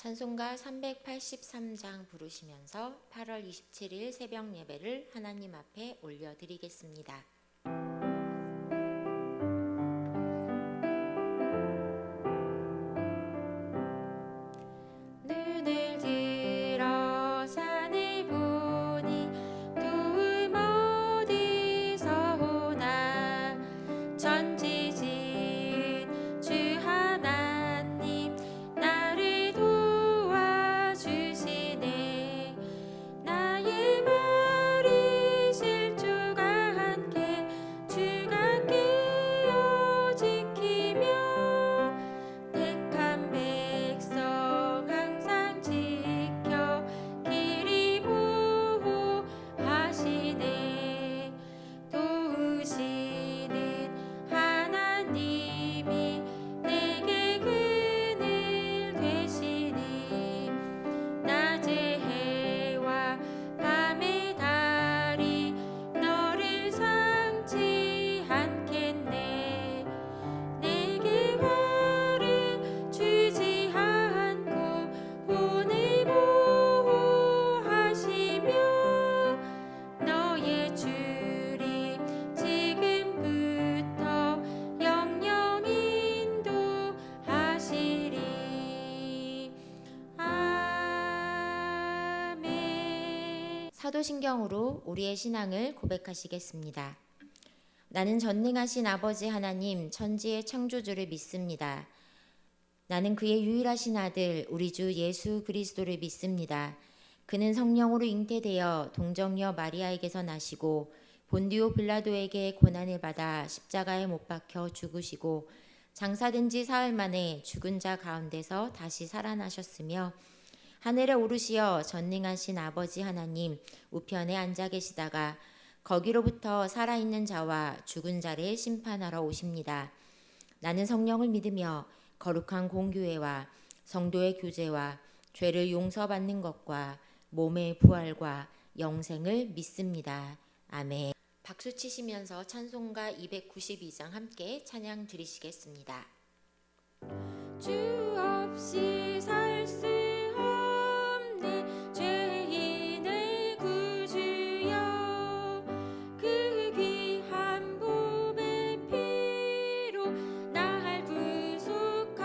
찬송가 383장 부르시면서 8월 27일 새벽 예배를 하나님 앞에 올려드리겠습니다. 눈을 들어 산을 보니 도움 어디서 오나. 전지진 주 하나님 나를 도와주시네. 나의 발이 실주가 함께 주가 깨어 지키며 택한 백성 항상 지켜 길이 보호하시네. 도우시는 하나님이 내게 그늘 되시니. 낮의 해와 밤의 달이 너를 상치 않겠네. 내게 화를 주지 않고 본을 보호하시며 너의 주리 지금부터 영영 인도하시리. 아멘. 사도신경으로 우리의 신앙을 고백하시겠습니다. 나는 전능하신 아버지 하나님 천지의 창조주를 믿습니다. 나는 그의 유일하신 아들 우리 주 예수 그리스도를 믿습니다. 그는 성령으로 잉태되어 동정녀 마리아에게서 나시고 본디오 빌라도에게 고난을 받아 십자가에 못 박혀 죽으시고 장사된 지 사흘 만에 죽은 자 가운데서 다시 살아나셨으며 하늘에 오르시어 전능하신 아버지 하나님 우편에 앉아 계시다가 거기로부터 살아있는 자와 죽은 자를 심판하러 오십니다. 나는 성령을 믿으며 거룩한 공교회와 성도의 교제와 죄를 용서받는 것과 몸의 부활과 영생을 믿습니다. 아멘. 박수 치시면서 찬송가 292장 함께 찬양 드리시겠습니다. 주 없이 살 수 없네 죄인의 구주여. 그 귀한 보배 피로 날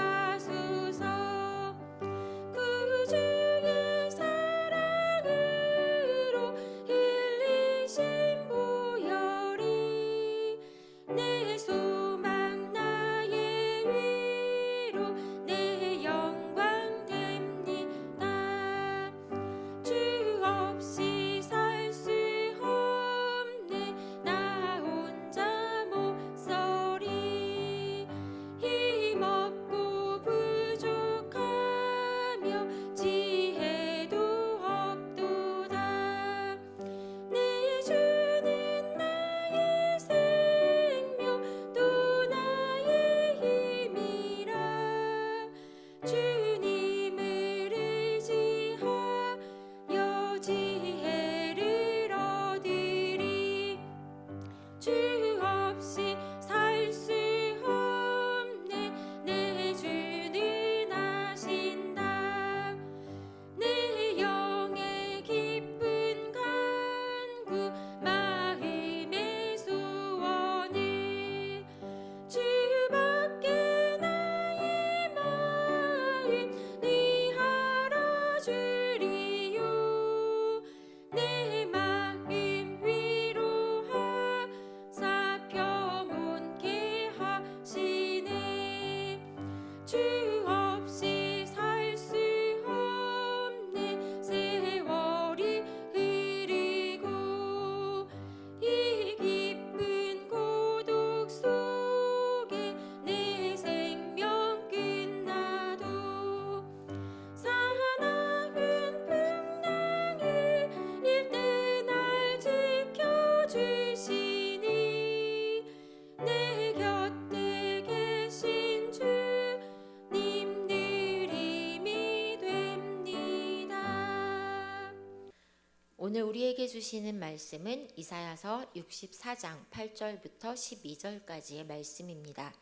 구속하소서. 구주의 사랑으로 흘리신 보혈이 내 소망 나의 위로 내 영광 됩니다. 주 없이 살 수 없네 나 혼자 못 서리. 힘없고 부족하며 지혜도 없도다. 내 주는 나의 생명 또 나의 힘이라. 주님을 의지하여 지혜를 얻으리. 주 없이 살 수 없네 내 주는 아신다. 내 영의 기쁜 간구 마음의 소원을 주밖에 나의 마음 위하라 주리요. 내 마음 위로하사 평온케 하시네. 주 없이 살 수 없네 세월이 흐르고 이 깊은 고독 속에 내 생명 끝나도 사나운 풍랑을 일때 날 지켜주시니. 내 곁에 계신 주님 늘 힘이 됩니다. 오늘 우리에게 주시는 말씀은 이사야서 64장 8절부터 12절까지의 말씀입니다.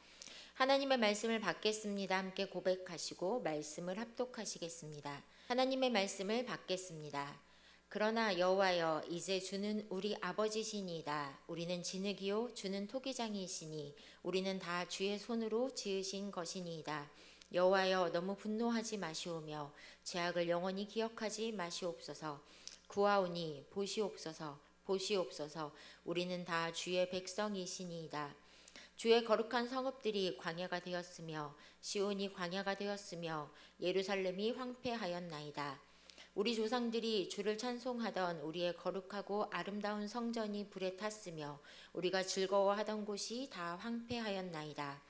하나님의 말씀을 받겠습니다. 함께 고백하시고 말씀을 합독하시겠습니다. 하나님의 말씀을 받겠습니다. 그러나 여호와여, 이제 주는 우리 아버지시니이다. 우리는 진흙이요 주는 토기장이시니 우리는 다 주의 손으로 지으신 것이니이다. 여호와여, 너무 분노하지 마시오며 죄악을 영원히 기억하지 마시옵소서. 구하오니 보시옵소서, 보시옵소서. 우리는 다 주의 백성이시니이다. 주의 거룩한 성읍들이 광야가 되었으며 시온이 광야가 되었으며 예루살렘이 황폐하였나이다. 우리 조상들이 주를 찬송하던 우리의 거룩하고 아름다운 성전이 불에 탔으며 우리가 즐거워하던 곳이 다 황폐하였나이다.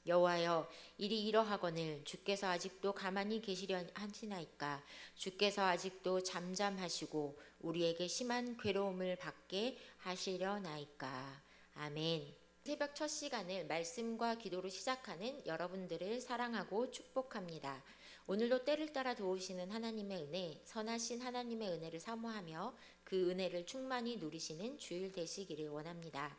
여호와여, 일이 이러하거늘 주께서 아직도 가만히 계시려 하시나이까? 주께서 아직도 잠잠하시고 우리에게 심한 괴로움을 받게 하시려나이까? 아멘. 새벽 첫 시간을 말씀과 기도로 시작하는 여러분들을 사랑하고 축복합니다. 오늘도 때를 따라 도우시는 하나님의 은혜, 선하신 하나님의 은혜를 사모하며 그 은혜를 충만히 누리시는 주일 되시기를 원합니다.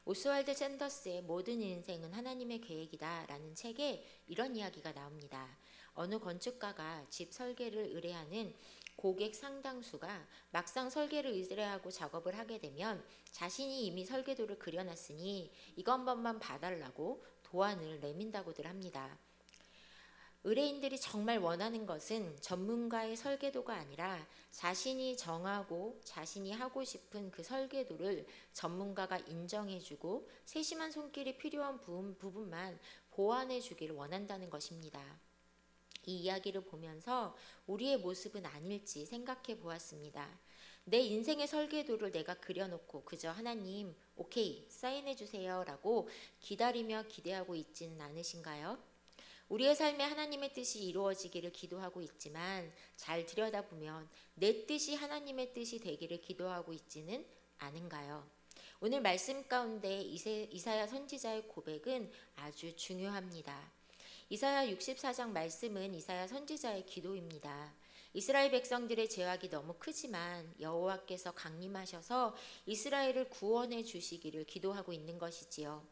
오스왈드 샌더스의 모든 인생은 하나님의 계획이다 라는 책에 이런 이야기가 나옵니다. 어느 건축가가 집 설계를 의뢰하는 고객 상당수가 막상 설계를 의뢰하고 작업을 하게 되면 자신이 이미 설계도를 그려놨으니 이거 한 번만 봐달라고 도안을 내민다고들 합니다. 의뢰인들이 정말 원하는 것은 전문가의 설계도가 아니라 자신이 정하고 자신이 하고 싶은 그 설계도를 전문가가 인정해주고 세심한 손길이 필요한 부분만 보완해 주기를 원한다는 것입니다. 이 이야기를 보면서 우리의 모습은 아닐지 생각해 보았습니다. 내 인생의 설계도를 내가 그려놓고 그저 하나님 오케이 사인해 주세요 라고 기다리며 기대하고 있지는 않으신가요? 우리의 삶에 하나님의 뜻이 이루어지기를 기도하고 있지만 잘 들여다보면 내 뜻이 하나님의 뜻이 되기를 기도하고 있지는 않은가요? 오늘 말씀 가운데 이사야 선지자의 고백은 아주 중요합니다. 이사야 64장 말씀은 이사야 선지자의 기도입니다. 이스라엘 백성들의 죄악이 너무 크지만 여호와께서 강림하셔서 이스라엘을 구원해 주시기를 기도하고 있는 것이지요.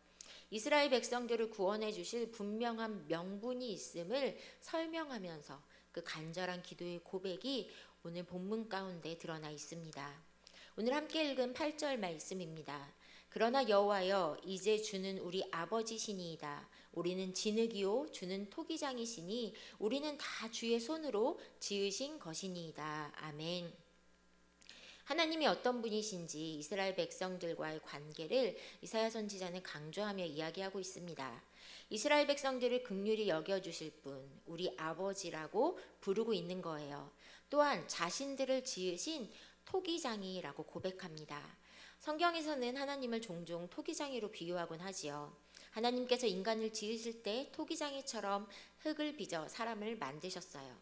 이스라엘 백성들을 구원해 주실 분명한 명분이 있음을 설명하면서 그 간절한 기도의 고백이 오늘 본문 가운데 드러나 있습니다. 오늘 함께 읽은 8절 말씀입니다. 그러나 여호와여, 이제 주는 우리 아버지시니이다. 우리는 진흙이요 주는 토기장이시니 우리는 다 주의 손으로 지으신 것이니이다. 아멘. 하나님이 어떤 분이신지 이스라엘 백성들과의 관계를 이사야 선지자는 강조하며 이야기하고 있습니다. 이스라엘 백성들을 긍휼히 여겨주실 분, 우리 아버지라고 부르고 있는 거예요. 또한 자신들을 지으신 토기장이라고 고백합니다. 성경에서는 하나님을 종종 토기장이로 비유하곤 하지요. 하나님께서 인간을 지으실 때 토기장이처럼 흙을 빚어 사람을 만드셨어요.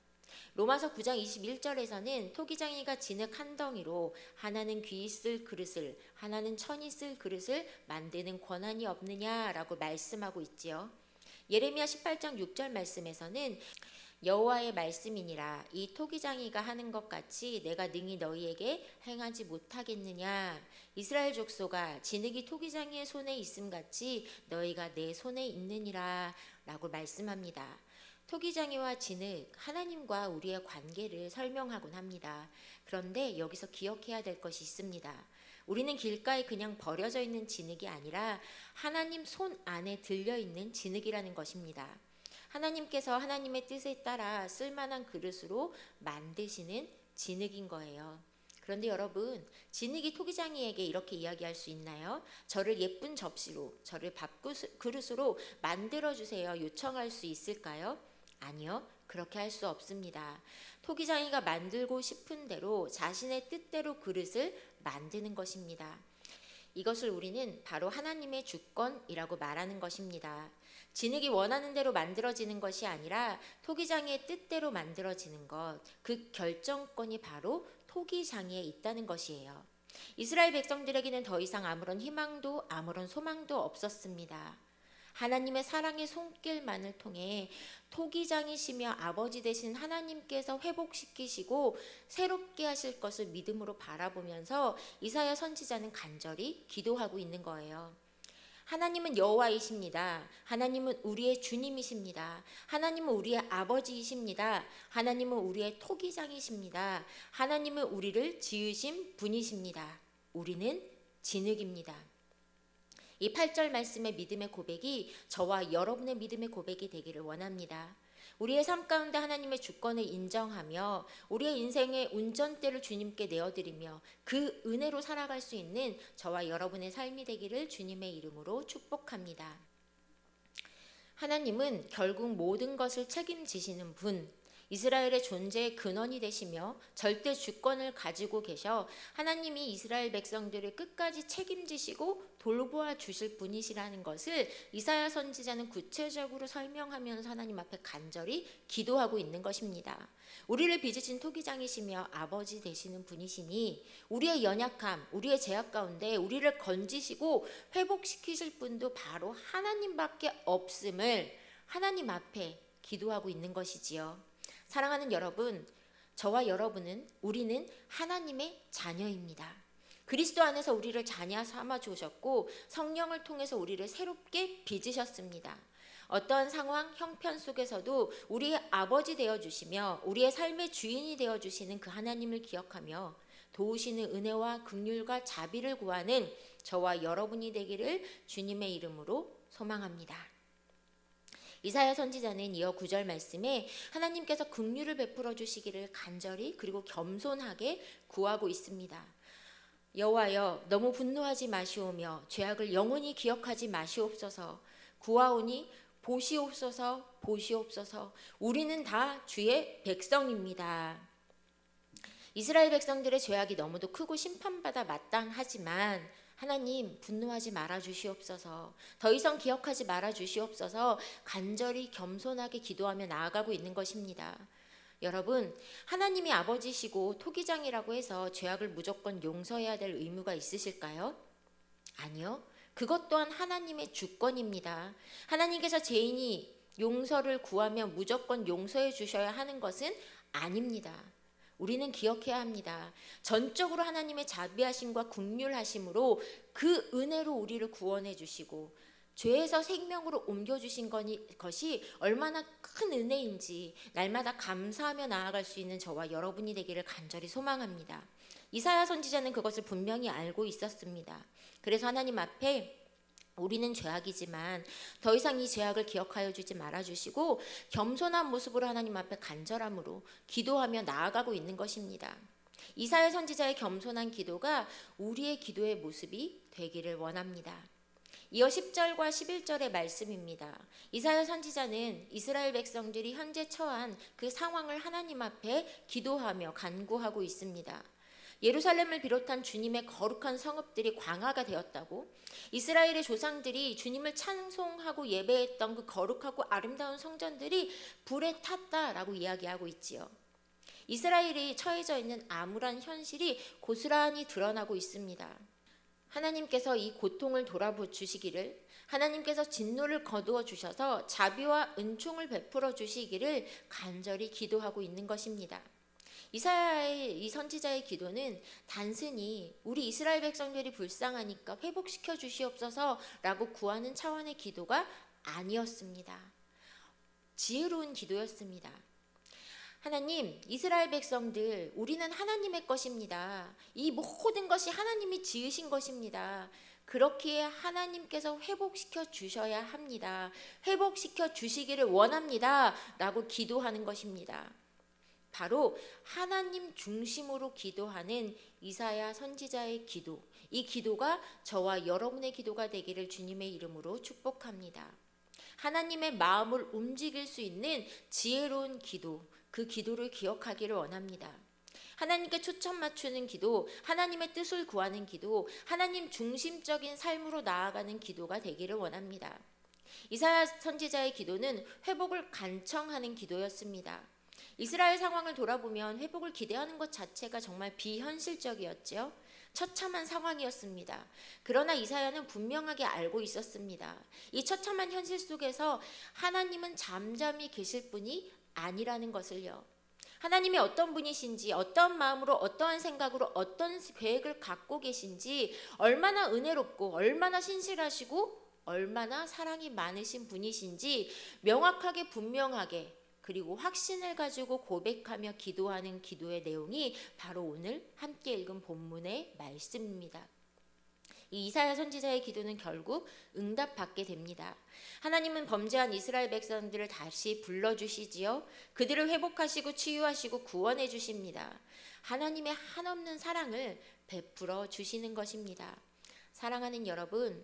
로마서 9장 21절에서는 토기장이가 진흙 한 덩이로 하나는 귀 쓸 그릇을 하나는 천이 쓸 그릇을 만드는 권한이 없느냐라고 말씀하고 있지요. 예레미야 18장 6절 말씀에서는 여호와의 말씀이니라 이 토기장이가 하는 것 같이 내가 능히 너희에게 행하지 못하겠느냐. 이스라엘 족속아, 진흙이 토기장이의 손에 있음 같이 너희가 내 손에 있느니라 라고 말씀합니다. 토기장이와 진흙, 하나님과 우리의 관계를 설명하곤 합니다. 그런데 여기서 기억해야 될 것이 있습니다. 우리는 길가에 그냥 버려져 있는 진흙이 아니라 하나님 손 안에 들려있는 진흙이라는 것입니다. 하나님께서 하나님의 뜻에 따라 쓸만한 그릇으로 만드시는 진흙인 거예요. 그런데 여러분, 진흙이 토기장이에게 이렇게 이야기할 수 있나요? 저를 예쁜 접시로, 저를 밥그릇으로 만들어주세요. 요청할 수 있을까요? 아니요, 그렇게 할 수 없습니다. 토기장이가 만들고 싶은 대로 자신의 뜻대로 그릇을 만드는 것입니다. 이것을 우리는 바로 하나님의 주권이라고 말하는 것입니다. 진흙이 원하는 대로 만들어지는 것이 아니라 토기장이의 뜻대로 만들어지는 것, 그 결정권이 바로 토기장이에 있다는 것이에요. 이스라엘 백성들에게는 더 이상 아무런 희망도 아무런 소망도 없었습니다. 하나님의 사랑의 손길만을 통해 토기장이시며 아버지 되신 하나님께서 회복시키시고 새롭게 하실 것을 믿음으로 바라보면서 이사야 선지자는 간절히 기도하고 있는 거예요. 하나님은 여호와이십니다. 하나님은 우리의 주님이십니다. 하나님은 우리의 아버지이십니다. 하나님은 우리의 토기장이십니다. 하나님은 우리를 지으신 분이십니다. 우리는 진흙입니다. 이 8절 말씀의 믿음의 고백이 저와 여러분의 믿음의 고백이 되기를 원합니다. 우리의 삶 가운데 하나님의 주권을 인정하며 우리의 인생의 운전대를 주님께 내어드리며 그 은혜로 살아갈 수 있는 저와 여러분의 삶이 되기를 주님의 이름으로 축복합니다. 하나님은 결국 모든 것을 책임지시는 분, 이스라엘의 존재의 근원이 되시며 절대 주권을 가지고 계셔 하나님이 이스라엘 백성들을 끝까지 책임지시고 돌보아 주실 분이시라는 것을 이사야 선지자는 구체적으로 설명하면서 하나님 앞에 간절히 기도하고 있는 것입니다. 우리를 빚으신 토기장이시며 아버지 되시는 분이시니 우리의 연약함, 우리의 죄악 가운데 우리를 건지시고 회복시키실 분도 바로 하나님밖에 없음을 하나님 앞에 기도하고 있는 것이지요. 사랑하는 여러분, 저와 여러분은 우리는 하나님의 자녀입니다. 그리스도 안에서 우리를 자녀 삼아 주셨고 성령을 통해서 우리를 새롭게 빚으셨습니다. 어떠한 상황, 형편 속에서도 우리의 아버지 되어주시며 우리의 삶의 주인이 되어주시는 그 하나님을 기억하며 도우시는 은혜와 긍휼과 자비를 구하는 저와 여러분이 되기를 주님의 이름으로 소망합니다. 이사야 선지자는 이어 9절 말씀에 하나님께서 긍휼을 베풀어 주시기를 간절히 그리고 겸손하게 구하고 있습니다. 여호와여 너무 분노하지 마시오며 죄악을 영원히 기억하지 마시옵소서. 구하오니 보시옵소서 보시옵소서. 우리는 다 주의 백성입니다. 이스라엘 백성들의 죄악이 너무도 크고 심판받아 마땅하지만 하나님 분노하지 말아 주시옵소서. 더 이상 기억하지 말아 주시옵소서. 간절히 겸손하게 기도하며 나아가고 있는 것입니다. 여러분, 하나님이 아버지시고 토기장이라고 해서 죄악을 무조건 용서해야 될 의무가 있으실까요? 아니요. 그것 또한 하나님의 주권입니다. 하나님께서 죄인이 용서를 구하면 무조건 용서해 주셔야 하는 것은 아닙니다. 우리는 기억해야 합니다. 전적으로 하나님의 자비하심과 긍휼하심으로 그 은혜로 우리를 구원해 주시고 죄에서 생명으로 옮겨주신 것이 얼마나 큰 은혜인지 날마다 감사하며 나아갈 수 있는 저와 여러분이 되기를 간절히 소망합니다. 이사야 선지자는 그것을 분명히 알고 있었습니다. 그래서 하나님 앞에 우리는 죄악이지만 더 이상 이 죄악을 기억하여 주지 말아주시고 겸손한 모습으로 하나님 앞에 간절함으로 기도하며 나아가고 있는 것입니다. 이사야 선지자의 겸손한 기도가 우리의 기도의 모습이 되기를 원합니다. 이어 10절과 11절의 말씀입니다. 이사야 선지자는 이스라엘 백성들이 현재 처한 그 상황을 하나님 앞에 기도하며 간구하고 있습니다. 예루살렘을 비롯한 주님의 거룩한 성읍들이 광화가 되었다고, 이스라엘의 조상들이 주님을 찬송하고 예배했던 그 거룩하고 아름다운 성전들이 불에 탔다라고 이야기하고 있지요. 이스라엘이 처해져 있는 암울한 현실이 고스란히 드러나고 있습니다. 하나님께서 이 고통을 돌아보시기를, 하나님께서 진노를 거두어 주셔서 자비와 은총을 베풀어 주시기를 간절히 기도하고 있는 것입니다. 이사야의 이 선지자의 기도는 단순히 우리 이스라엘 백성들이 불쌍하니까 회복시켜 주시옵소서라고 구하는 차원의 기도가 아니었습니다. 지혜로운 기도였습니다. 하나님, 이스라엘 백성들, 우리는 하나님의 것입니다. 이 모든 것이 하나님이 지으신 것입니다. 그렇기에 하나님께서 회복시켜 주셔야 합니다. 회복시켜 주시기를 원합니다. 라고 기도하는 것입니다. 바로 하나님 중심으로 기도하는 이사야 선지자의 기도, 이 기도가 저와 여러분의 기도가 되기를 주님의 이름으로 축복합니다. 하나님의 마음을 움직일 수 있는 지혜로운 기도, 그 기도를 기억하기를 원합니다. 하나님께 초점 맞추는 기도, 하나님의 뜻을 구하는 기도, 하나님 중심적인 삶으로 나아가는 기도가 되기를 원합니다. 이사야 선지자의 기도는 회복을 간청하는 기도였습니다. 이스라엘 상황을 돌아보면 회복을 기대하는 것 자체가 정말 비현실적이었죠. 처참한 상황이었습니다. 그러나 이사야는 분명하게 알고 있었습니다. 이 처참한 현실 속에서 하나님은 잠잠히 계실 분이 아니라는 것을요. 하나님이 어떤 분이신지, 어떤 마음으로, 어떠한 생각으로, 어떤 계획을 갖고 계신지, 얼마나 은혜롭고 얼마나 신실하시고 얼마나 사랑이 많으신 분이신지 명확하게 분명하게 그리고 확신을 가지고 고백하며 기도하는 기도의 내용이 바로 오늘 함께 읽은 본문의 말씀입니다. 이 이사야 선지자의 기도는 결국 응답받게 됩니다. 하나님은 범죄한 이스라엘 백성들을 다시 불러주시지요. 그들을 회복하시고 치유하시고 구원해 주십니다. 하나님의 한없는 사랑을 베풀어 주시는 것입니다. 사랑하는 여러분,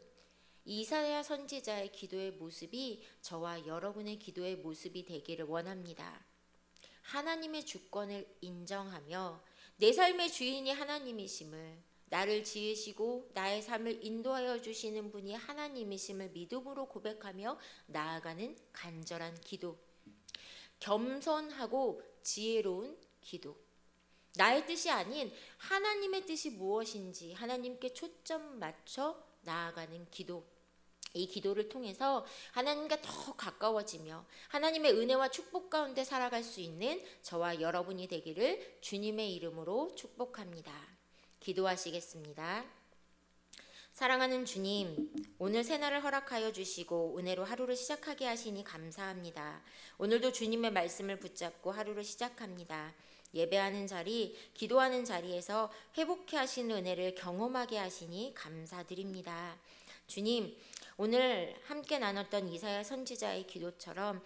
이사야 선지자의 기도의 모습이 저와 여러분의 기도의 모습이 되기를 원합니다. 하나님의 주권을 인정하며 내 삶의 주인이 하나님이심을, 나를 지으시고 나의 삶을 인도하여 주시는 분이 하나님이심을 믿음으로 고백하며 나아가는 간절한 기도. 겸손하고 지혜로운 기도. 나의 뜻이 아닌 하나님의 뜻이 무엇인지 하나님께 초점 맞춰 나아가는 기도. 이 기도를 통해서 하나님과 더 가까워지며 하나님의 은혜와 축복 가운데 살아갈 수 있는 저와 여러분이 되기를 주님의 이름으로 축복합니다. 기도하시겠습니다. 사랑하는 주님, 오늘 새날을 허락하여 주시고 은혜로 하루를 시작하게 하시니 감사합니다. 오늘도 주님의 말씀을 붙잡고 하루를 시작합니다. 예배하는 자리, 기도하는 자리에서 회복케 하시는 은혜를 경험하게 하시니 감사드립니다. 주님, 오늘 함께 나눴던 이사야 선지자의 기도처럼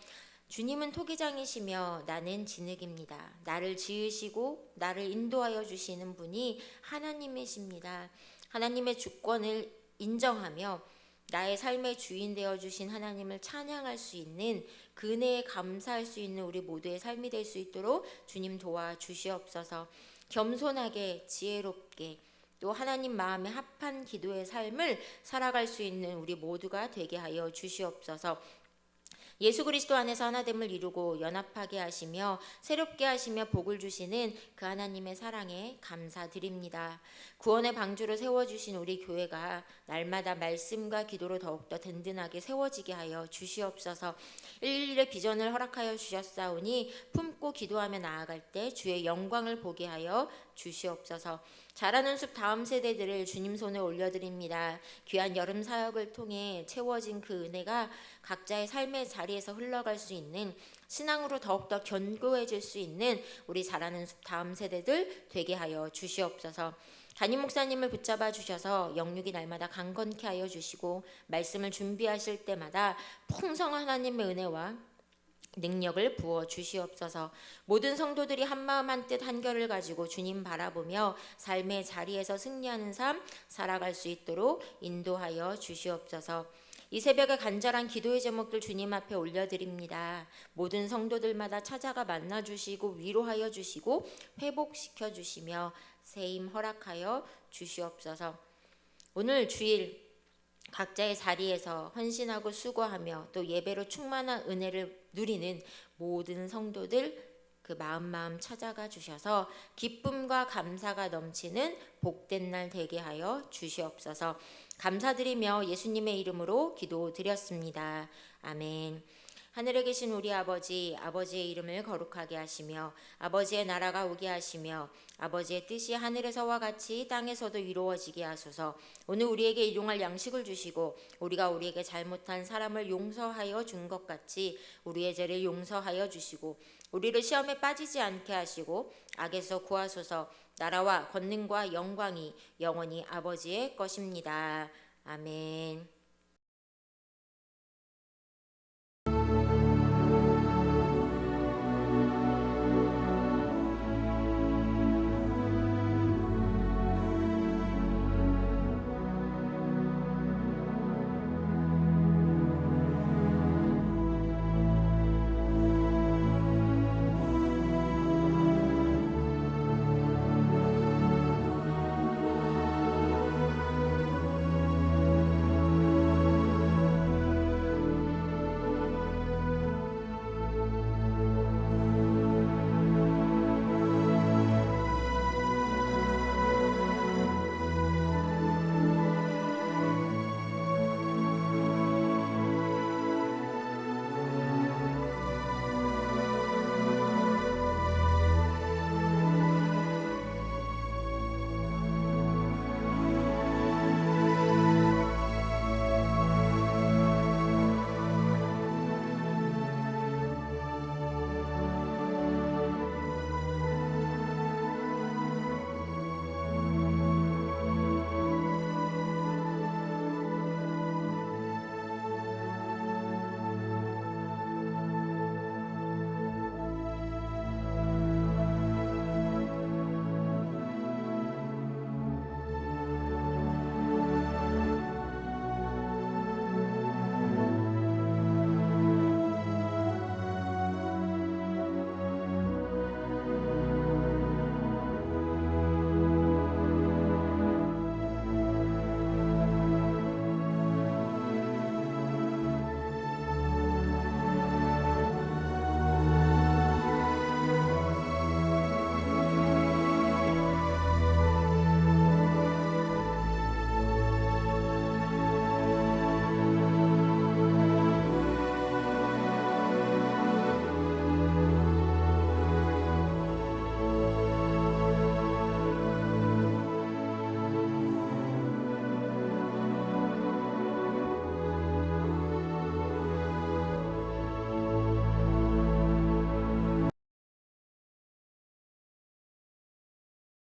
주님은 토기장이시며 나는 진흙입니다. 나를 지으시고 나를 인도하여 주시는 분이 하나님이십니다. 하나님의 주권을 인정하며 나의 삶의 주인 되어 주신 하나님을 찬양할 수 있는 그 은혜에 감사할 수 있는 우리 모두의 삶이 될 수 있도록 주님 도와주시옵소서. 겸손하게 지혜롭게 또 하나님 마음에 합한 기도의 삶을 살아갈 수 있는 우리 모두가 되게 하여 주시옵소서. 예수 그리스도 안에서 하나됨을 이루고 연합하게 하시며 새롭게 하시며 복을 주시는 그 하나님의 사랑에 감사드립니다. 구원의 방주로 세워주신 우리 교회가 날마다 말씀과 기도로 더욱더 든든하게 세워지게 하여 주시옵소서. 일일의 비전을 허락하여 주셨사오니 품고 기도하며 나아갈 때 주의 영광을 보게 하여 주시옵소서. 자라는 숲 다음 세대들을 주님 손에 올려드립니다. 귀한 여름 사역을 통해 채워진 그 은혜가 각자의 삶의 자리에서 흘러갈 수 있는, 신앙으로 더욱더 견고해질 수 있는 우리 자라는 숲 다음 세대들 되게 하여 주시옵소서. 담임 목사님을 붙잡아 주셔서 영육이 날마다 강건케 하여 주시고 말씀을 준비하실 때마다 풍성한 하나님의 은혜와 능력을 부어 주시옵소서. 모든 성도들이 한마음 한뜻 한결을 가지고 주님 바라보며 삶의 자리에서 승리하는 삶 살아갈 수 있도록 인도하여 주시옵소서. 이 새벽에 간절한 기도의 제목들 주님 앞에 올려드립니다. 모든 성도들마다 찾아가 만나주시고 위로하여 주시고 회복시켜 주시며 세임 허락하여 주시옵소서. 오늘 주일 각자의 자리에서 헌신하고 수고하며 또 예배로 충만한 은혜를 누리는 모든 성도들 그 마음 찾아가 주셔서 기쁨과 감사가 넘치는 복된 날 되게 하여 주시옵소서. 감사드리며 예수님의 이름으로 기도드렸습니다. 아멘. 하늘에 계신 우리 아버지, 아버지의 이름을 거룩하게 하시며 아버지의 나라가 오게 하시며 아버지의 뜻이 하늘에서와 같이 땅에서도 이루어지게 하소서. 오늘 우리에게 일용할 양식을 주시고 우리가 우리에게 잘못한 사람을 용서하여 준 것 같이 우리의 죄를 용서하여 주시고 우리를 시험에 빠지지 않게 하시고 악에서 구하소서. 나라와 권능과 영광이 영원히 아버지의 것입니다. 아멘.